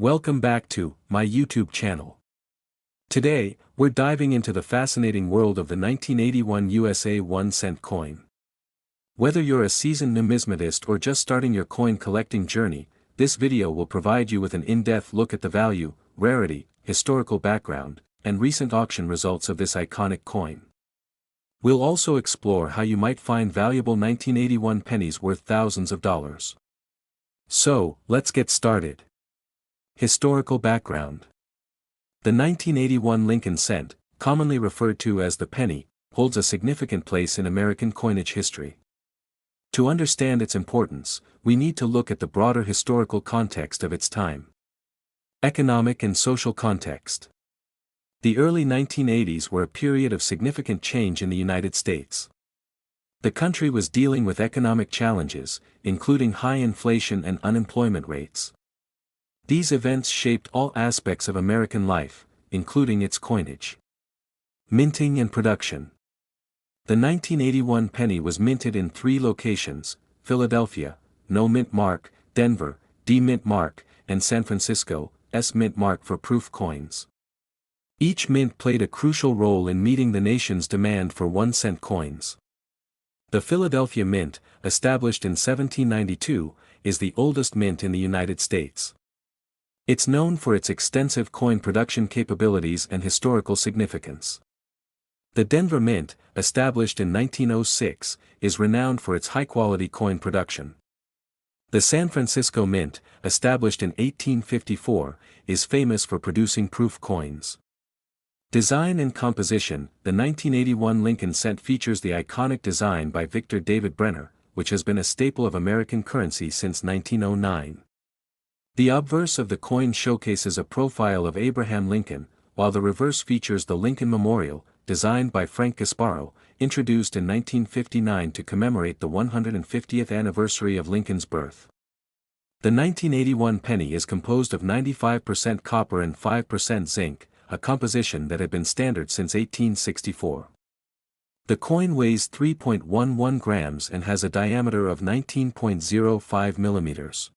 Welcome back to my YouTube channel. Today, we're diving into the fascinating world of the 1981 USA 1-cent coin. Whether you're a seasoned numismatist or just starting your coin collecting journey, this video will provide you with an in-depth look at the value, rarity, historical background, and recent auction results of this iconic coin. We'll also explore how you might find valuable 1981 pennies worth thousands of dollars. So, let's get started. Historical background. The 1981 Lincoln cent, commonly referred to as the penny, holds a significant place in American coinage history. To understand its importance, we need to look at the broader historical context of its time. Economic and social context. The early 1980s were a period of significant change in the United States. The country was dealing with economic challenges, including high inflation and unemployment rates. These events shaped all aspects of American life, including its coinage. Minting and production. The 1981 penny was minted in 3 locations: Philadelphia, no mint mark; Denver, D mint mark; and San Francisco, S mint mark for proof coins. Each mint played a crucial role in meeting the nation's demand for 1-cent coins. The Philadelphia Mint, established in 1792, is the oldest mint in the United States. It's known for its extensive coin production capabilities and historical significance. The Denver Mint, established in 1906, is renowned for its high-quality coin production. The San Francisco Mint, established in 1854, is famous for producing proof coins. Design and composition. The 1981 Lincoln cent features the iconic design by Victor David Brenner, which has been a staple of American currency since 1909. The obverse of the coin showcases a profile of Abraham Lincoln, while the reverse features the Lincoln Memorial, designed by Frank Gasparo, introduced in 1959 to commemorate the 150th anniversary of Lincoln's birth. The 1981 penny is composed of 95% copper and 5% zinc, a composition that had been standard since 1864. The coin weighs 3.11 grams and has a diameter of 19.05 millimeters.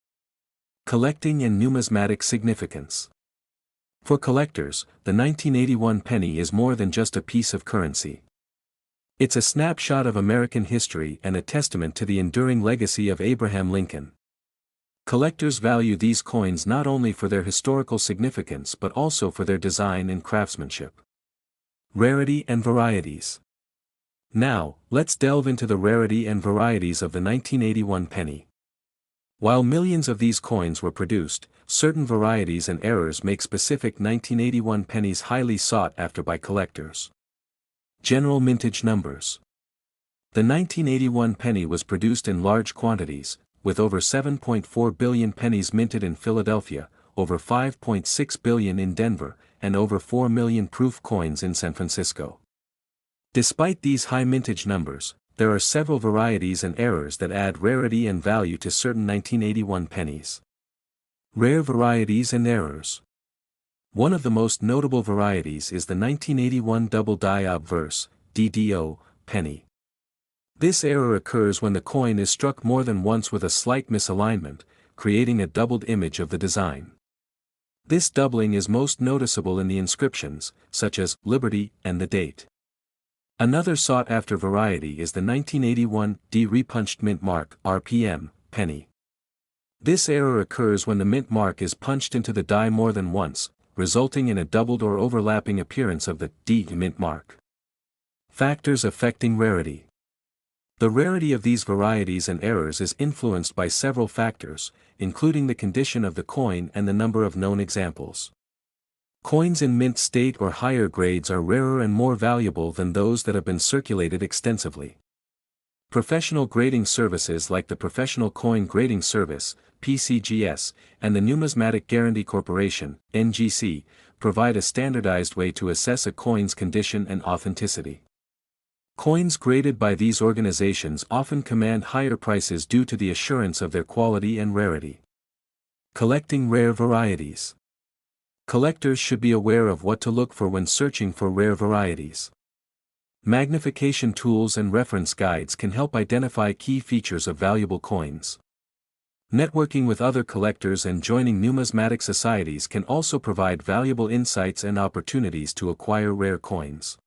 Collecting and numismatic significance. For collectors, the 1981 penny is more than just a piece of currency. It's a snapshot of American history and a testament to the enduring legacy of Abraham Lincoln. Collectors value these coins not only for their historical significance but also for their design and craftsmanship. Rarity and varieties. Now, let's delve into the rarity and varieties of the 1981 penny. While millions of these coins were produced, certain varieties and errors make specific 1981 pennies highly sought after by collectors. General mintage numbers. The 1981 penny was produced in large quantities, with over 7.4 billion pennies minted in Philadelphia, over 5.6 billion in Denver, and over 4 million proof coins in San Francisco. Despite these high mintage numbers, there are several varieties and errors that add rarity and value to certain 1981 pennies. Rare varieties and errors. One of the most notable varieties is the 1981 double die obverse, DDO, penny. This error occurs when the coin is struck more than once with a slight misalignment, creating a doubled image of the design. This doubling is most noticeable in the inscriptions, such as Liberty and the date. Another sought-after variety is the 1981 D-repunched mint mark (RPM) penny. This error occurs when the mint mark is punched into the die more than once, resulting in a doubled or overlapping appearance of the D mint mark. Factors affecting rarity. The rarity of these varieties and errors is influenced by several factors, including the condition of the coin and the number of known examples. Coins in mint state or higher grades are rarer and more valuable than those that have been circulated extensively. Professional grading services like the Professional Coin Grading Service, PCGS, and the Numismatic Guarantee Corporation, NGC, provide a standardized way to assess a coin's condition and authenticity. Coins graded by these organizations often command higher prices due to the assurance of their quality and rarity. Collecting rare varieties. Collectors should be aware of what to look for when searching for rare varieties. Magnification tools and reference guides can help identify key features of valuable coins. Networking with other collectors and joining numismatic societies can also provide valuable insights and opportunities to acquire rare coins.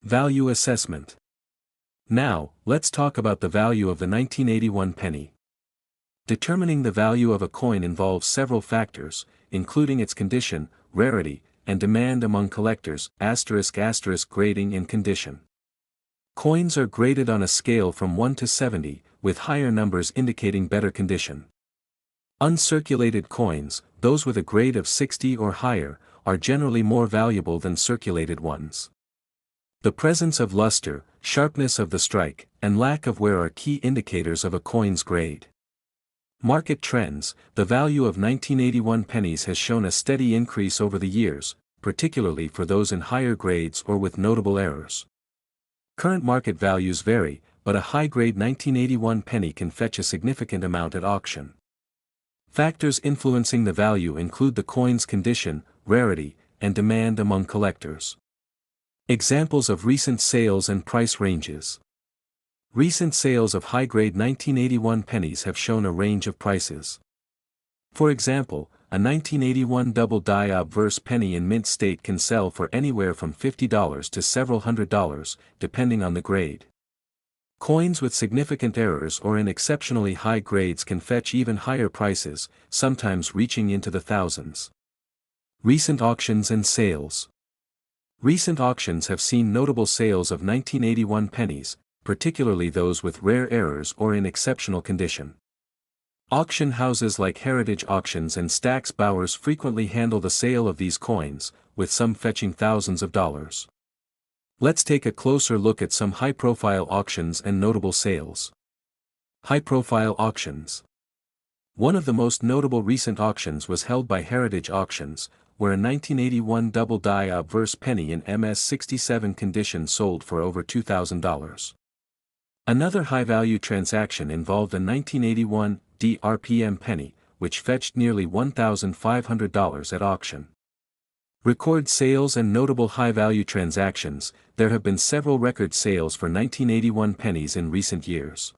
Value assessment. Now, let's talk about the value of the 1981 penny. Determining the value of a coin involves several factors, including its condition, rarity, and demand among collectors, **** grading and condition. Coins are graded on a scale from 1 to 70, with higher numbers indicating better condition. Uncirculated coins, those with a grade of 60 or higher, are generally more valuable than circulated ones. The presence of luster, sharpness of the strike, and lack of wear are key indicators of a coin's grade. Market trends. The value of 1981 pennies has shown a steady increase over the years, particularly for those in higher grades or with notable errors. Current market values vary, but a high-grade 1981 penny can fetch a significant amount at auction. Factors influencing the value include the coin's condition, rarity, and demand among collectors. Examples of recent sales and price ranges. Recent sales of high-grade 1981 pennies have shown a range of prices. For example, a 1981 double-die obverse penny in mint state can sell for anywhere from $50 to several $100s, depending on the grade. Coins with significant errors or in exceptionally high grades can fetch even higher prices, sometimes reaching into the thousands. Recent auctions and sales. Recent auctions have seen notable sales of 1981 pennies, particularly those with rare errors or in exceptional condition. Auction houses like Heritage Auctions and Stack's Bowers frequently handle the sale of these coins, with some fetching thousands of dollars. Let's take a closer look at some high-profile auctions and notable sales. High-profile auctions. One of the most notable recent auctions was held by Heritage Auctions, where a 1981 double-die obverse penny in MS-67 condition sold for over $2,000. Another high-value transaction involved a 1981 DRPM penny, which fetched nearly $1,500 at auction. Record sales and notable high-value transactions. There have been several record sales for 1981 pennies in recent years.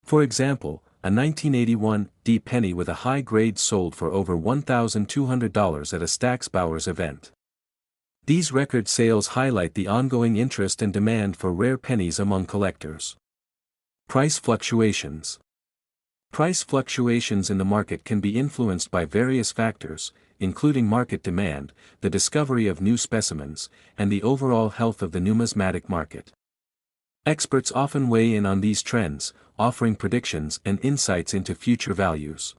For example, a 1981 D penny with a high grade sold for over $1,200 at a Stack's Bowers event. These record sales highlight the ongoing interest and demand for rare pennies among collectors. Price fluctuations. Price fluctuations in the market can be influenced by various factors, including market demand, the discovery of new specimens, and the overall health of the numismatic market. Experts often weigh in on these trends, offering predictions and insights into future values.